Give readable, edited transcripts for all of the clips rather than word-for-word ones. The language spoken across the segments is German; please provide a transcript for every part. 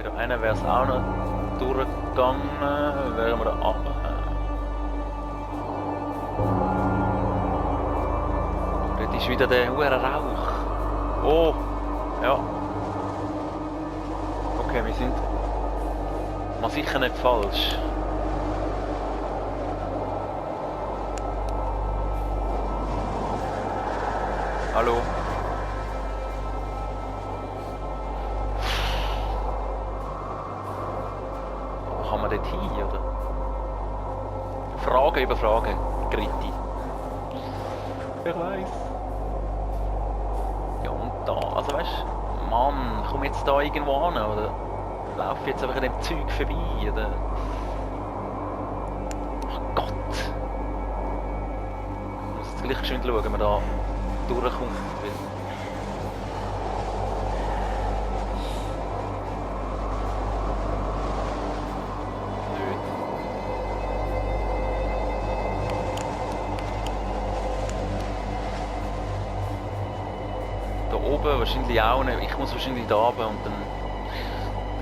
Okay, da hinten wäre es auch noch durchgegangen. Wären wir da runter. Dort ist wieder der hohe Rauch. Oh, ja. Okay, wir sind mal sicher nicht falsch. Hallo? Wo kann man dort hin, oder? Fragen über Fragen, Gritti. Wer weiß? Ja, und da, also weißt du, Mann, komm jetzt da irgendwo an, oder? Lauf jetzt einfach an dem Zeug vorbei, oder? Ach Gott! Ich muss jetzt gleich geschwind schauen, ob man da durchkommt. Da oben wahrscheinlich auch nicht. Ich muss wahrscheinlich da runter und dann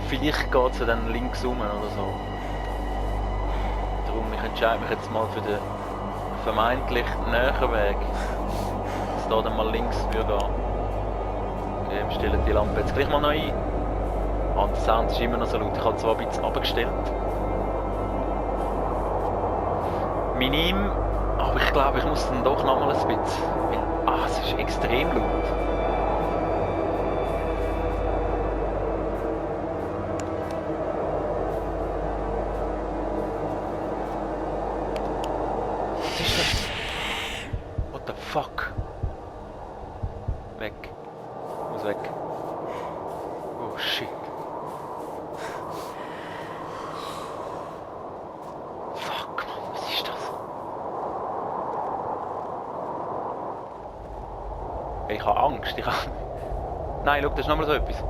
vielleicht geht es dann links rum oder so. Darum, ich entscheide mich jetzt mal für den vermeintlich näheren Weg. Dass da dann mal links würde gehen. Okay, wir stellen die Lampe jetzt gleich mal noch ein. Ah, der Sound ist immer noch so laut. Ich habe zwar ein bisschen runtergestellt. Minim, aber ich glaube, ich muss dann doch noch mal ein bisschen. Weil, es ist extrem laut. Fuck. Weg. Muss weg. Oh shit. Fuck, Mann, was ist das? Ich habe Angst. Nein, schau, das ist nochmal so etwas.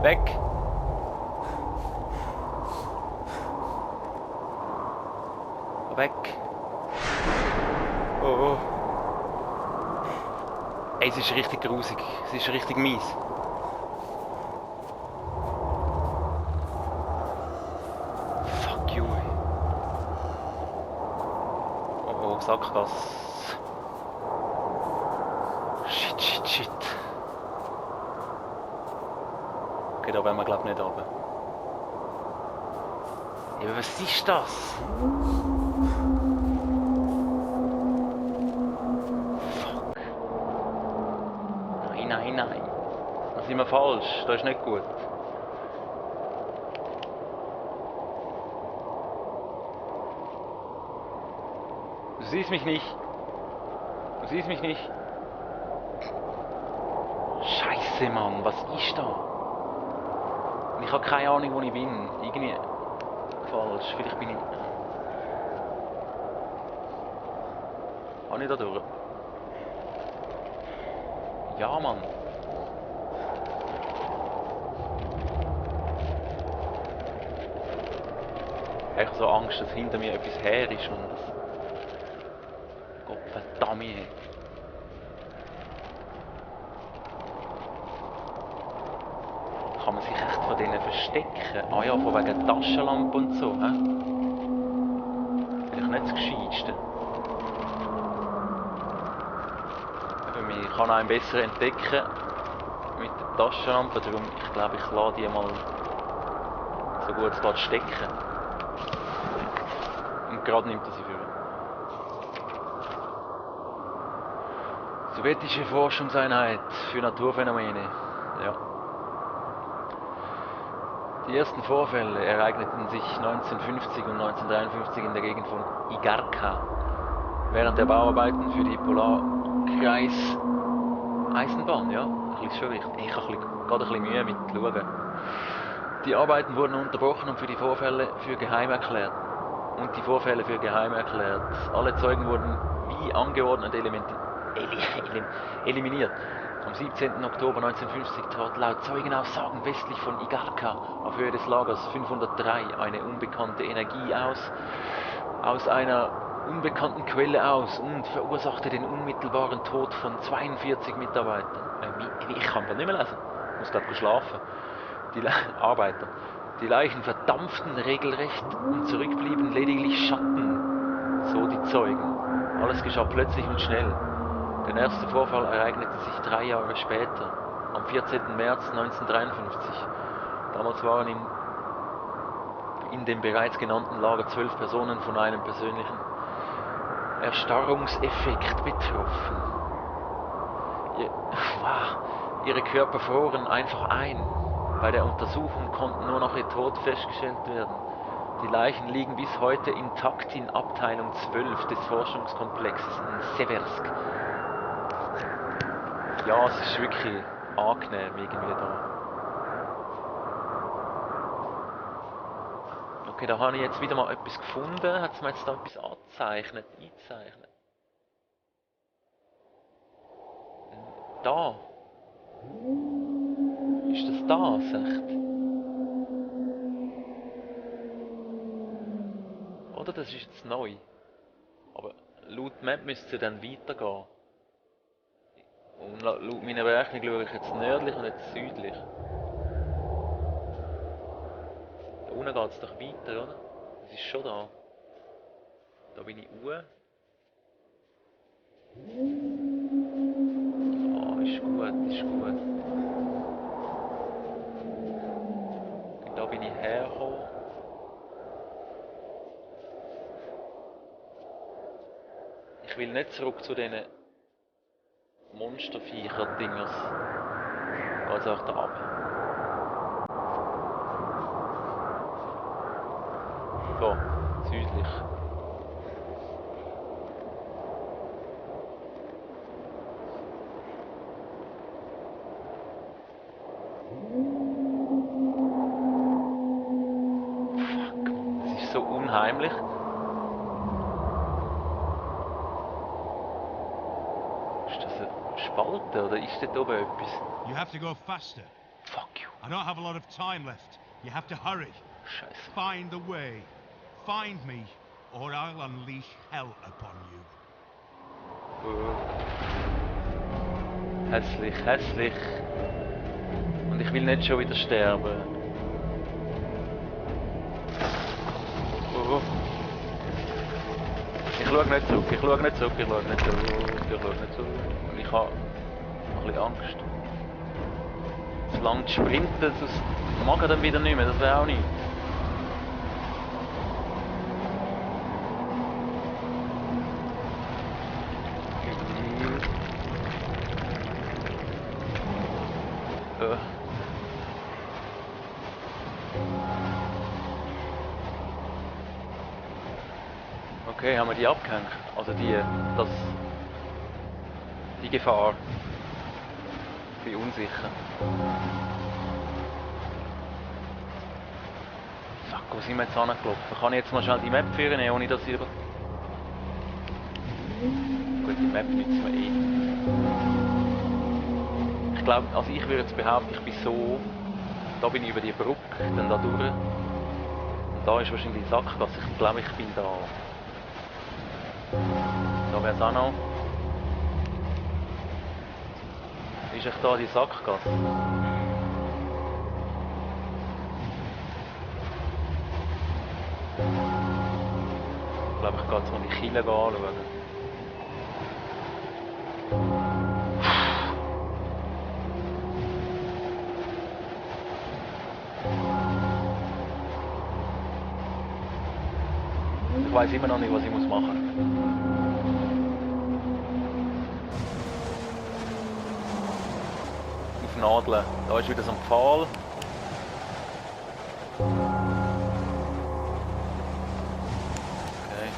Weg. Weg. Oh. Ey, es ist richtig grusig. Es ist richtig mies. Fuck you. Oh, Sackgasse. Shit. Okay, da werden wir glaube ich nicht runter. Ja, aber was ist das? Nein. Da sind wir falsch. Das ist nicht gut. Du siehst mich nicht. Scheiße, Mann. Was ist da? Ich habe keine Ahnung, wo ich bin. Irgendwie falsch. Vielleicht bin ich... Kann ich da durch? Ja, Mann. Ich habe so Angst, dass hinter mir etwas her ist und... Gott verdammt. Kann man sich echt von denen verstecken? Ah ja, von wegen Taschenlampe und so, hä? Vielleicht nicht das Gescheitste. Ich kann einen besser entdecken mit der Taschenlampe, darum ich glaube, ich lasse die mal so gut es geht stecken. Und gerade nimmt er sie für. Sowjetische Forschungseinheit für Naturphänomene. Ja. Die ersten Vorfälle ereigneten sich 1950 und 1953 in der Gegend von Igarka. Während der Bauarbeiten für die Polarkreis-Eisenbahn, ja, ist schon richtig. Ich habe gerade ein bisschen Mühe mit schauen. Die Arbeiten wurden unterbrochen und die Vorfälle für geheim erklärt. Alle Zeugen wurden wie angeordnet eliminiert. Am 17. Oktober 1950 trat laut Zeugenaussagen westlich von Igarka auf Höhe des Lagers 503 eine unbekannte Energie aus einer unbekannten Quelle aus und verursachte den unmittelbaren Tod von 42 Mitarbeitern. Ich kann das nicht mehr lesen. Ich muss gerade schlafen. Arbeiter. Die Leichen verdampften regelrecht und zurückblieben lediglich Schatten, so die Zeugen. Alles geschah plötzlich und schnell. Der erste Vorfall ereignete sich 3 Jahre später, am 14. März 1953. Damals waren in dem bereits genannten Lager 12 Personen von einem persönlichen Erstarrungseffekt betroffen. Ihre Körper froren einfach ein. Bei der Untersuchung konnten nur noch ihr Tod festgestellt werden. Die Leichen liegen bis heute intakt in Abteilung 12 des Forschungskomplexes in Seversk. Ja, es ist wirklich angenehm irgendwie da. Okay, da habe ich jetzt wieder mal etwas gefunden. Hat es mir jetzt da etwas eingezeichnet? Da. Ist das das, echt? Oder das ist jetzt neu. Aber laut Map müsste es dann weitergehen. Und laut meiner Berechnung schaue ich jetzt nördlich und jetzt südlich. Da unten geht es doch weiter, oder? Das ist schon da. Da bin ich uhr. Ah, ist gut, ist gut. Und da bin ich hergekommen. Ich will nicht zurück zu diesen Monsterviecher-Dingers. Also auch da ab. So, südlich. Fuck, das ist so unheimlich. Ist das ein Spalte oder ist dort oben etwas? You have to go faster. Fuck you. I don't have a lot of time left. You have to hurry. Scheiße. Find the way. Find me, or I'll unleash hell upon you. Hässlich, hässlich. Und ich will nicht schon wieder sterben. Ich schaue nicht zurück, ich schaue nicht zurück, ich schaue nicht zurück, ich schaue nicht zurück. Und ich habe ein bisschen Angst. Zu lang zu sprinten, das mag er dann wieder nicht mehr, das wäre auch nicht. Okay, haben wir die abgehängt? Also die Gefahr. Ich bin unsicher. Fuck, wo sind wir jetzt angelaufen? Kann ich jetzt mal schnell die Map führen, ohne dass ich... Gut, die Map nützt mir eh. Ich glaube, also ich würde jetzt behaupten, ich bin so... Da bin ich über die Brücke, dann da durch. Und da ist wahrscheinlich die Sackgasse. Ich glaube, ich bin da. Da wäre es auch noch. Ist echt da die Sackgasse? Ich glaube, ich gehe jetzt mal die Kille anschauen. Ich weiß immer noch nicht, was ich machen muss. Auf Nadeln. Da ist wieder so ein Pfahl. Okay.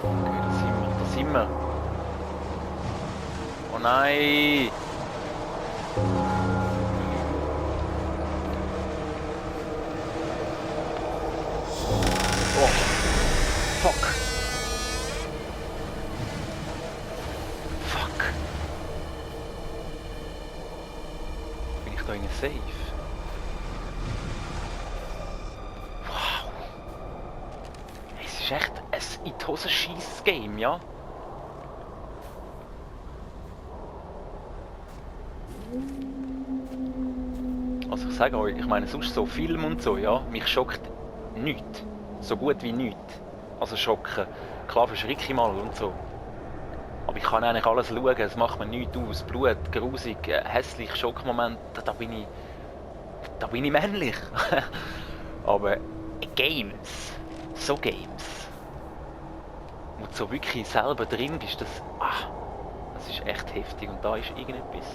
Okay, da sind wir. Da sind wir. Oh nein! Fuck. Fuck. Bin ich da in safe? Wow. Es ist echt ein in die Hose Scheiss Game, ja? Also ich sage euch, ich meine sonst so Film und so, ja, mich schockt nichts. So gut wie nichts. Also schocken. Klar verschrecke ich mal und so. Aber ich kann eigentlich alles schauen, es macht mir nichts aus. Blut, grusig, hässlich, Schockmoment, da bin ich männlich. Aber Games, so Games, wo du so wirklich selber drin bist, das ist echt heftig und da ist irgendetwas.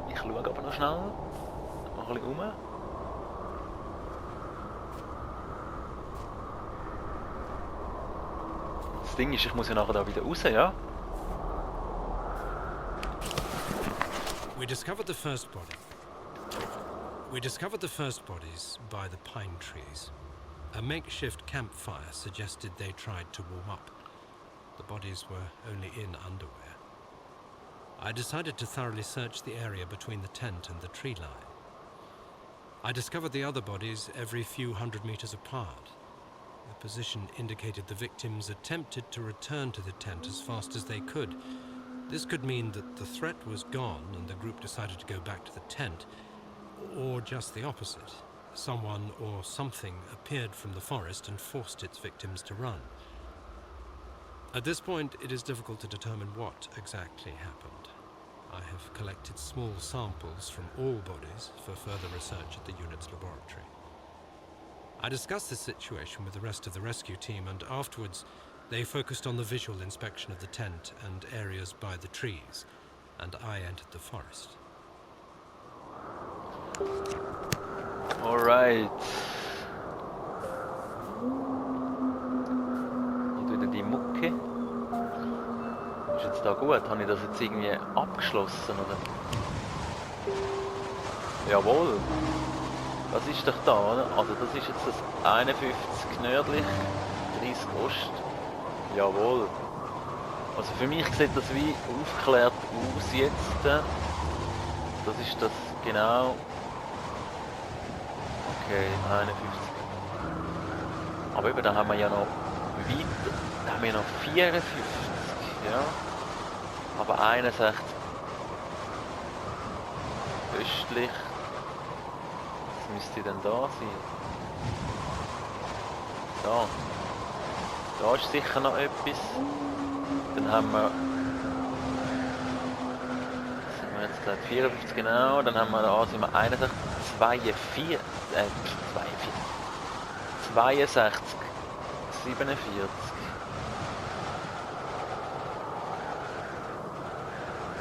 Ich schaue aber noch schnell, noch ein bisschen rum. Das Ding ist, ich muss ja nachher da wieder raus, ja? We discovered the first bodies by the pine trees. A makeshift campfire suggested they tried to warm up. The bodies were only in underwear. I decided to thoroughly search the area between the tent and the tree line. I discovered the other bodies every few hundred meters apart. The position indicated the victims attempted to return to the tent as fast as they could. This could mean that the threat was gone and the group decided to go back to the tent, or just the opposite. Someone or something appeared from the forest and forced its victims to run. At this point, it is difficult to determine what exactly happened. I have collected small samples from all bodies for further research at the unit's laboratory. I discussed this situation with the rest of the rescue team, and afterwards they focused on the visual inspection of the tent and areas by the trees, and I entered the forest. Alright. Ich tue die Mucke. Ist jetzt da gut? Habe ich das jetzt irgendwie abgeschlossen, oder? Jawohl. Das ist doch da, oder? Also das ist jetzt das 51 nördlich, 30 Ost. Jawohl. Also für mich sieht das wie aufgeklärt aus jetzt. Das ist das genau. Okay, 51. Aber eben, da haben wir ja noch weiter. Da haben wir noch 54. Ja. Aber 61 östlich. Was müsste denn da sein? Da ist sicher noch etwas. Dann haben wir. Sind wir jetzt gerade 54 genau. Dann haben wir da sind wir 61, 42, 47.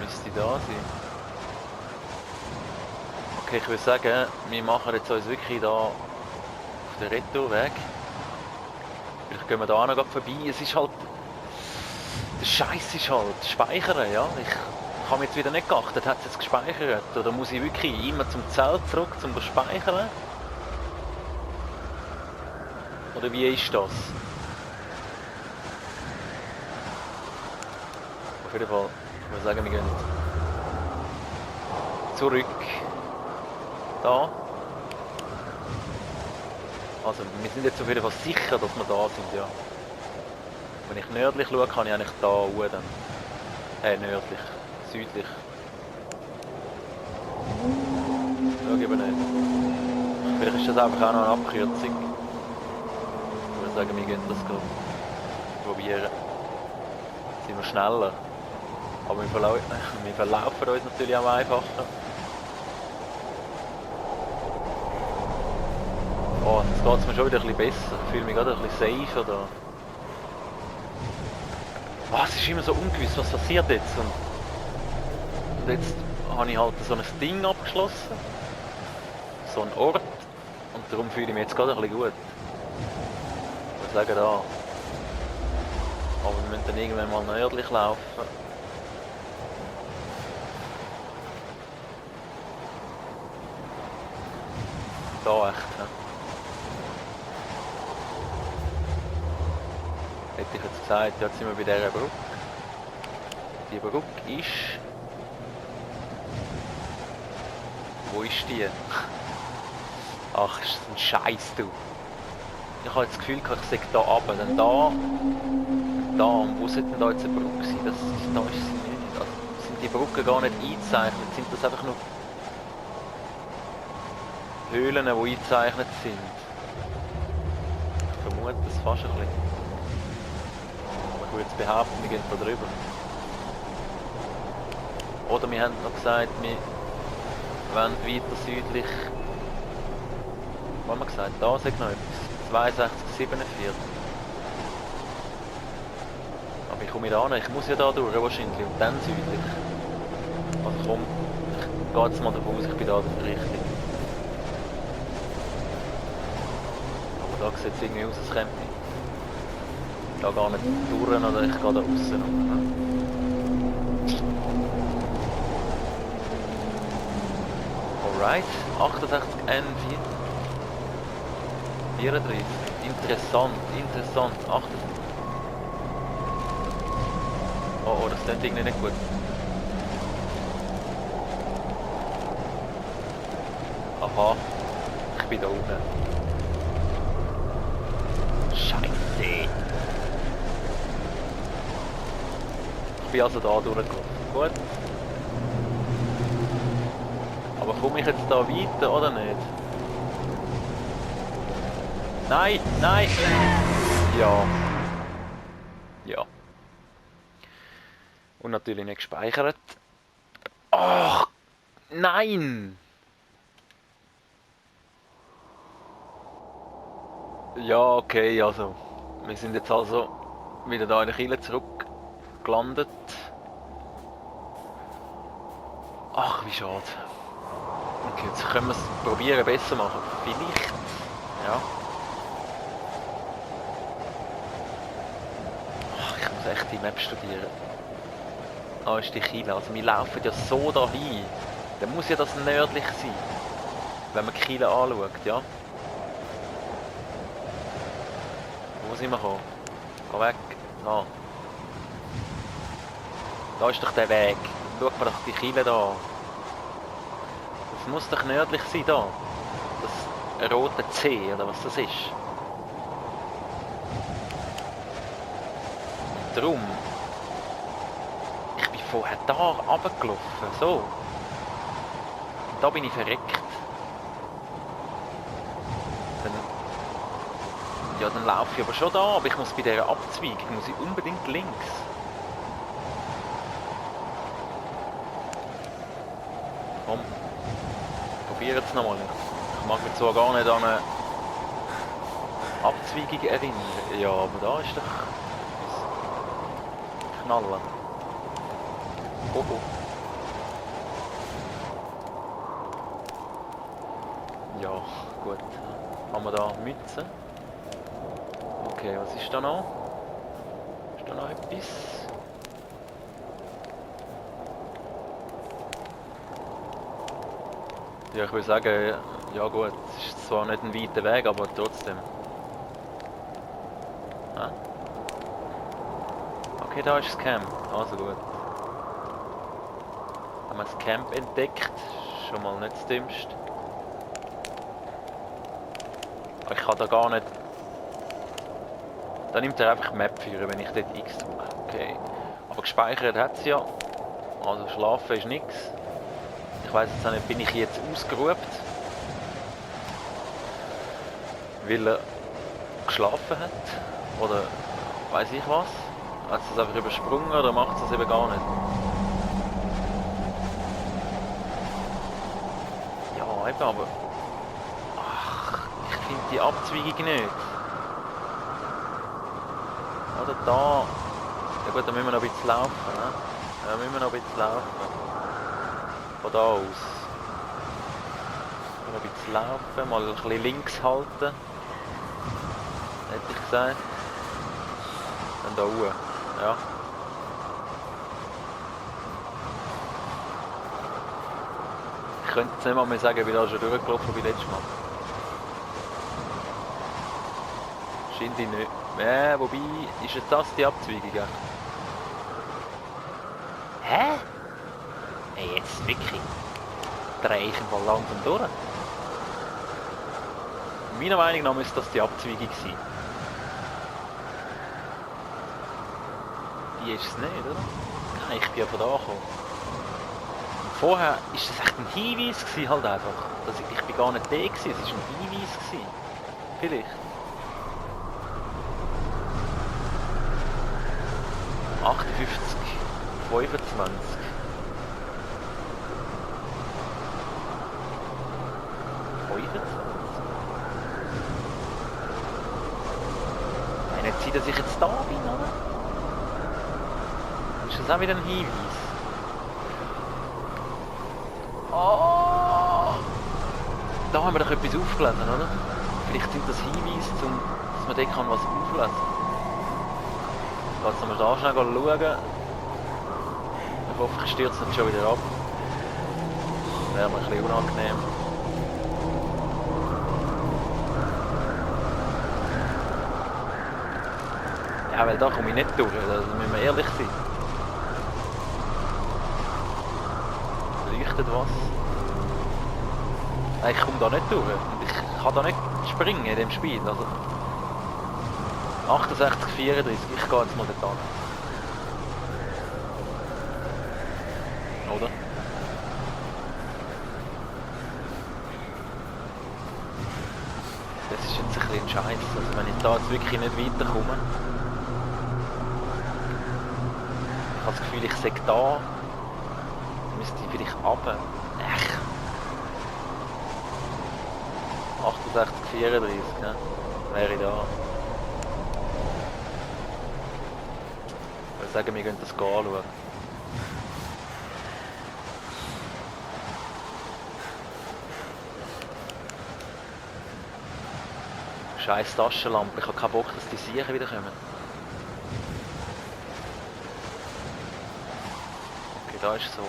Müsste da sein. Okay, ich würde sagen, wir machen jetzt uns wirklich da auf den Retourweg. Vielleicht gehen wir da noch vorbei. Es ist halt. Der Scheiß ist halt Speichern, ja. Ich habe jetzt wieder nicht geachtet, hat es jetzt gespeichert? Oder muss ich wirklich immer zum Zelt zurück, um das Speichern? Oder wie ist das? Auf jeden Fall, ich würde sagen, wir gehen zurück. Da. Also, wir sind jetzt auf jeden Fall sicher, dass wir da sind, ja. Wenn ich nördlich schaue, kann ich eigentlich da hoch dann. Nördlich. Südlich. Schau eben nicht. Vielleicht ist das einfach auch noch eine Abkürzung. Ich würde sagen, wir gehen das gerade probieren. Dann sind wir schneller. Aber wir verlaufen uns natürlich auch einfacher. Oh, jetzt geht es mir schon wieder ein bisschen besser. Ich fühle mich gerade ein bisschen safer da. Oh, es ist immer so ungewiss, was passiert jetzt. Und jetzt habe ich halt so ein Ding abgeschlossen. So einen Ort. Und darum fühle ich mich jetzt gerade ein bisschen gut. Ich würde sagen, da. Aber wir müssen dann irgendwann mal nördlich laufen. Da echt, ja. Hätte ich jetzt gesagt, jetzt sind wir bei dieser Brücke. Die Brücke ist... Wo ist die? Ach, ist ein Scheiß, du. Ich habe jetzt das Gefühl, ich sehe da runter, dann da... Und wo sollte denn da jetzt eine Brücke sein? Da ist sie nicht. Also, sind die Brücken gar nicht eingezeichnet? Sind das einfach nur Höhlen, die eingezeichnet sind? Ich vermute das fast ein bisschen. Ich würde jetzt behaupten, wir gehen da drüber. Oder wir haben noch gesagt, wir wollen weiter südlich. Was haben wir gesagt? Da sagt noch etwas. 62, 47. Aber ich komme da hin. Ich muss ja da durch wahrscheinlich. Und dann südlich. Also komm, ich gehe jetzt mal davon aus, ich bin da richtig. Aber da sieht es irgendwie aus, als käme ich da gar nicht durch oder ich gehe da aussen rum. Alright, 68 N4. 34. Interessant, interessant. 8. Oh, das klingt irgendwie nicht gut. Aha, ich bin da unten. Scheiße. Ich bin also da durchgelaufen. Gut. Aber komme ich jetzt da weiter oder nicht? Nein, nein! Ja. Ja. Und natürlich nicht gespeichert. Ach, nein! Ja, okay, also. Wir sind jetzt also wieder da in der Kille zurück gelandet. Ach, wie schade. Okay, jetzt können wir es probieren besser machen. Vielleicht. Ja. Ach, ich muss echt die Map studieren. Ah, ist die Kille. Also wir laufen ja so dahin. Dann muss ja das nördlich sein. Wenn man die Kille anschaut, ja. Wo sind wir gekommen? Geh weg. Da. Da ist doch der Weg. Schaut mal doch die Kille da. Das muss doch nördlich sein da. Das rote C oder was das ist. Und darum. Ich bin vorher da runtergelaufen. So. Und da bin ich verreckt. Ja, dann laufe ich aber schon da, aber ich muss bei dieser Abzweigung muss ich unbedingt links. Komm, probier jetzt nochmal. Ich mag mich zwar gar nicht an eine Abzweigung erinnern. Ja, aber da ist doch Knallen. Oh oh. Ja, gut. Haben wir da Mütze? Okay, was ist da noch? Ist da noch etwas? Ja, ich würde sagen, ja gut, es ist zwar nicht ein weiter Weg, aber trotzdem. Ah? Okay, da ist das Camp, also gut. Haben wir das Camp entdeckt, schon mal nicht das Dümmste. Aber ich kann da gar nicht... Da nimmt er einfach Map führen, wenn ich dort X drücke. Okay. Aber gespeichert hat es ja. Also schlafen ist nichts. Ich weiss jetzt auch nicht, bin ich jetzt ausgeruht? Weil er geschlafen hat? Oder weiss ich was? Hat es das einfach übersprungen oder macht es das eben gar nicht? Ja, eben, aber... Ach, ich finde die Abzweigung nicht. Oder da. Ja gut, dann müssen wir noch ein bisschen laufen. Ne? Ja, müssen wir noch ein bisschen laufen. Von da aus. Noch ein bisschen laufen, mal ein bisschen links halten. Hätte ich gesagt. Dann da hoch. Ja. Ich könnte jetzt nicht mal mehr sagen, ich bin da schon durchgelaufen wie letztes Mal. Scheint nicht. Ja, wobei, ist jetzt das die Abzweigung? Hä? Hey, jetzt wirklich. Drehe ich mal langsam durch. Meiner Meinung nach müsste das die Abzweigung sein. Die ist es nicht, oder? Nein, ich bin ja von da gekommen. vorher ist das echt ein Hinweis gewesen, halt einfach. Dass ich bin gar nicht der gewesen, es ist ein Hinweis gewesen. Vielleicht. 58, 25. Nicht sein, dass ich jetzt da bin, oder? Ist das auch wieder ein Hinweis? Oh! Da haben wir doch etwas aufgelesen, oder? Vielleicht sind das Hinweise, dass man dort was auflesen kann. Lass uns da schnell schauen. Ich hoffe, ich stürze nicht schon wieder ab. Das wäre mir ein bisschen unangenehm. Ja, weil da komme ich nicht durch, also müssen wir ehrlich sein. Leuchtet was? Nein, ich komme da nicht durch. Ich kann da nicht springen in dem Spiel. Also 68, 34, ich gehe jetzt mal dort an. Oder? Das ist jetzt ein bisschen scheiße. Also wenn ich da jetzt wirklich nicht weiterkomme. Ich habe das Gefühl, ich sage da, müsste ich vielleicht runter. 68, 34, ne? Wäre ich da. Ich würde sagen, wir gehen das anschauen. Scheiß Taschenlampe, ich habe keinen Bock, dass die Siechen wieder kommen. Okay, da ist so. Ein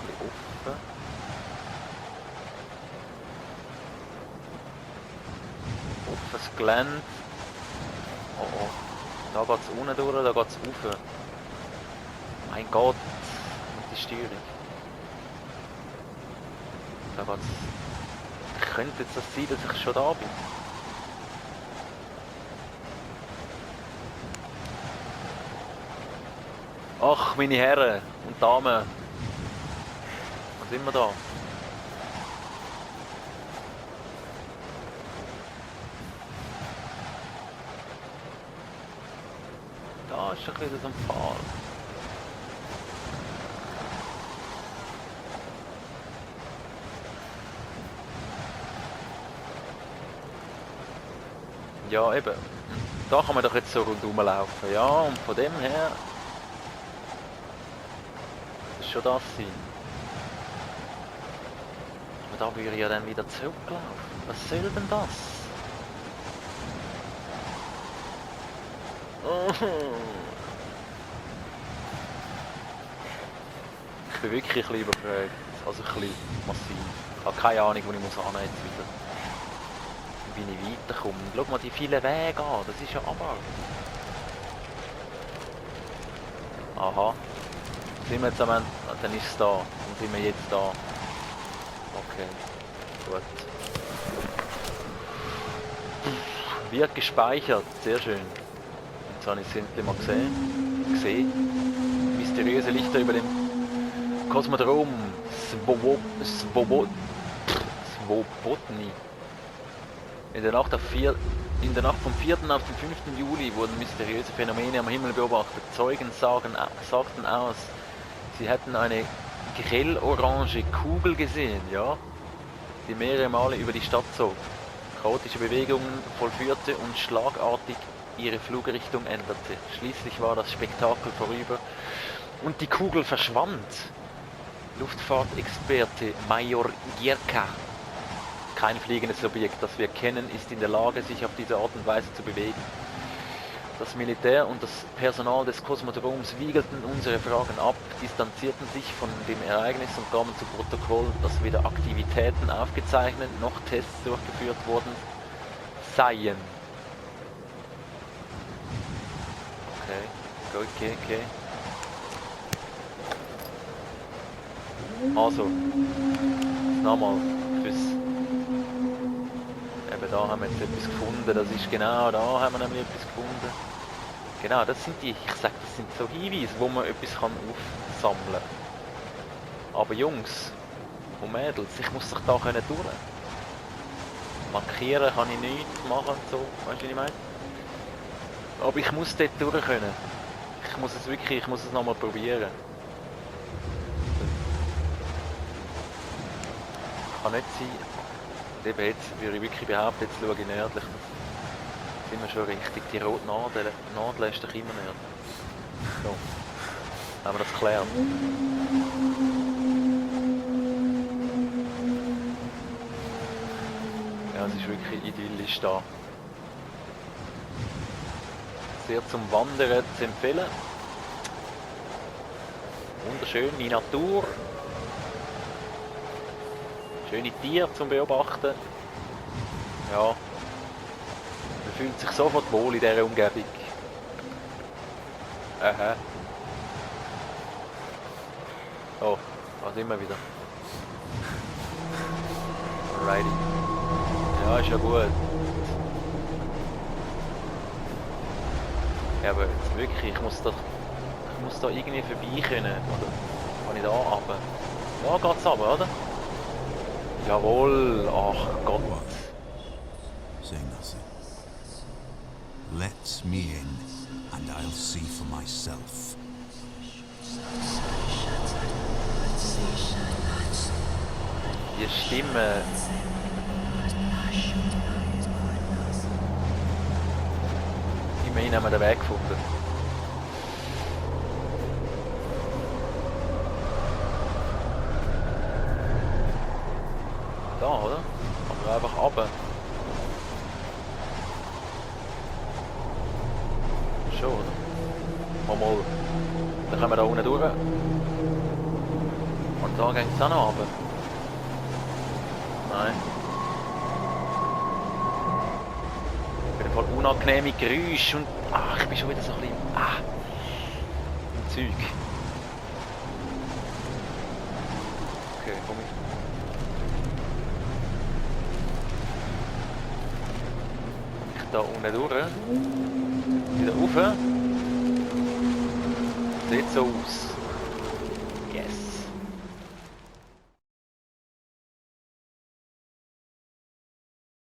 bisschen offen. Offenes Gelände. Oh oh. Da geht es unten durch, da geht es rauf. Mein Gott, und die Steuerung. Da geht's. Könnte jetzt das sein, dass ich schon da bin? Ach, meine Herren und Damen. Wo sind wir da? Da ist doch wieder so ein Pfahl. Ja, eben. Da kann man doch jetzt so rundherum laufen. Ja, und von dem her... Das ist schon das sein. Aber da würde ich ja dann wieder zurücklaufen. Was soll denn das? Ich bin wirklich ein bisschen überfragt. Also ein bisschen massiv. Ich habe keine Ahnung, wo ich muss hin jetzt wieder. Wie ich weiterkomme. Schau mal die vielen Wege an, das ist ja aber. Aha. Sind wir jetzt am Ende? Dann ist es da. Dann sind wir jetzt da. Okay. Gut. Wird gespeichert. Sehr schön. Jetzt habe ich es endlich mal gesehen. Mysteriöse Lichter über dem Kosmodrom Swobodny. In der Nacht vom 4. auf den 5. Juli wurden mysteriöse Phänomene am Himmel beobachtet. Zeugen sagten aus, sie hätten eine grellorange Kugel gesehen, ja, die mehrere Male über die Stadt zog, chaotische Bewegungen vollführte und schlagartig ihre Flugrichtung änderte. Schließlich war das Spektakel vorüber und die Kugel verschwand. Luftfahrtexperte Major Gierka. Kein fliegendes Objekt, das wir kennen, ist in der Lage, sich auf diese Art und Weise zu bewegen. Das Militär und das Personal des Kosmodroms wiegelten unsere Fragen ab, distanzierten sich von dem Ereignis und gaben zu Protokoll, dass weder Aktivitäten aufgezeichnet noch Tests durchgeführt worden seien. Okay. Also, nochmal fürs... Eben da haben wir jetzt etwas gefunden, das ist genau da haben wir nämlich etwas gefunden. Genau, das sind die, ich sag, das sind so Hinweise, wo man etwas kann aufsammeln Aber Jungs und Mädels, ich muss doch da können durch. Markieren kann ich nichts machen und so, weißt du, wie ich meine? Aber ich muss dort durch können. Ich muss es nochmal probieren. Kann nicht sein. Und eben jetzt würde ich wirklich behaupten, jetzt schaue ich nördlich. Sind wir schon richtig. Die rote Nadel ist doch immer nördlich. So. Haben wir das geklärt. Ja, es ist wirklich idyllisch da. Sehr zum Wandern zu empfehlen. Wunderschöne Natur. Schöne Tiere zum Beobachten. Ja. Man fühlt sich sofort wohl in dieser Umgebung. Aha. Oh, was immer wieder. Alrighty. Ja, ist ja gut. Ja, aber jetzt wirklich, ich muss da irgendwie vorbei können. Oder kann ich da runter? Ja, geht's runter, oder? Jawohl, ach Gott. Say nothing. Let me in, and I'll see for myself. Die Stimme. Immerhin haben wir den Weg gefunden. Da, oder? Aber einfach runter. Schon, oder? Mal. Dann können wir da unten durch. Und da geht es auch noch runter. Nein. Auf jeden Fall unangenehme Geräusche und... Ach, ich bin schon wieder so ein bisschen... im Zeug. Okay, komm ich. Da unten durch. Wieder rauf. Sieht so aus.